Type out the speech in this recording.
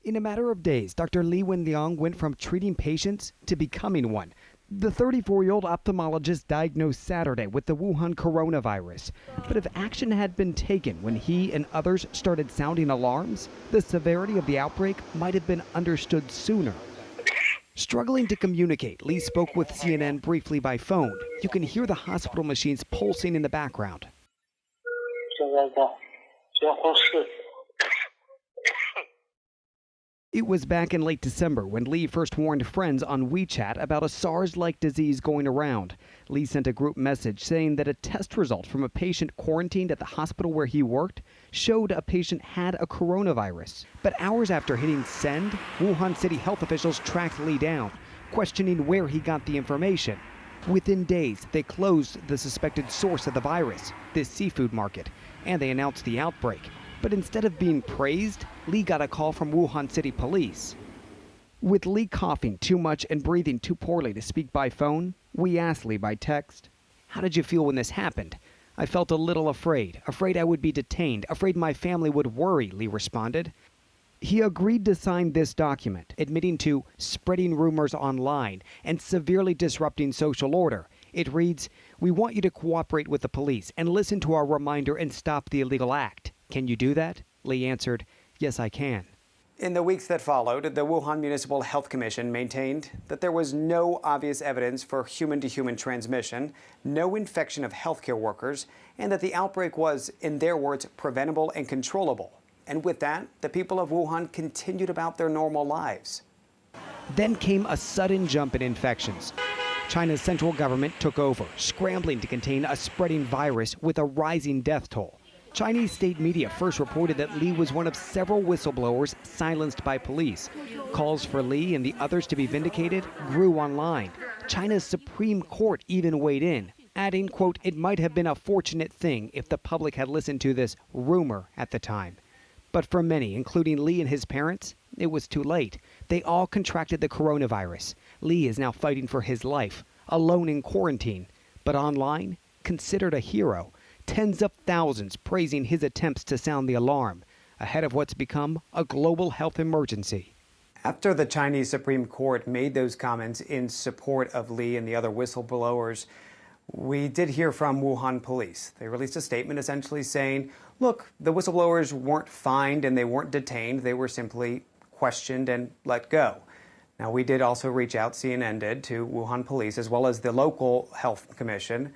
In a matter of days, Dr. Li Wenliang went from treating patients to becoming one. The 34-year-old ophthalmologist diagnosed Saturday with the Wuhan coronavirus. But if action had been taken when he and others started sounding alarms, the severity of the outbreak might have been understood sooner. Struggling to communicate, Li spoke with CNN briefly by phone. You can hear the hospital machines pulsing in the background. It was back in late December when Li first warned friends on WeChat about a SARS-like disease going around. Li sent a group message saying that a test result from a patient quarantined at the hospital where he worked showed a patient had a coronavirus. But hours after hitting send, Wuhan city health officials tracked Li down, questioning where he got the information. Within days, they closed the suspected source of the virus, this seafood market, and they announced the outbreak. But instead of being praised, Li got a call from Wuhan City Police. With Li coughing too much and breathing too poorly to speak by phone, we asked Li by text, "How did you feel when this happened?" "I felt a little afraid I would be detained, afraid my family would worry," Li responded. He agreed to sign this document, admitting to spreading rumors online and severely disrupting social order. It reads, "We want you to cooperate with the police and listen to our reminder and stop the illegal act. Can you do that?" Li answered, "Yes, I can." In the weeks that followed, the Wuhan Municipal Health Commission maintained that there was no obvious evidence for human-to-human transmission, no infection of healthcare workers, and that the outbreak was, in their words, preventable and controllable. And with that, the people of Wuhan continued about their normal lives. Then came a sudden jump in infections. China's central government took over, scrambling to contain a spreading virus with a rising death toll. Chinese state media first reported that Li was one of several whistleblowers silenced by police. Calls for Li and the others to be vindicated grew online. China's Supreme Court even weighed in, adding, quote, "It might have been a fortunate thing if the public had listened to this rumor at the time." But for many, including Li and his parents, it was too late. They all contracted the coronavirus. Li is now fighting for his life, alone in quarantine, but online, considered a hero. Tens of thousands praising his attempts to sound the alarm, ahead of what's become a global health emergency. After the Chinese Supreme Court made those comments in support of Li and the other whistleblowers, we did hear from Wuhan police. They released a statement essentially saying, look, the whistleblowers weren't fined and they weren't detained. They were simply questioned and let go. Now, we did also reach out, CNN did, to Wuhan police as well as the local health commission.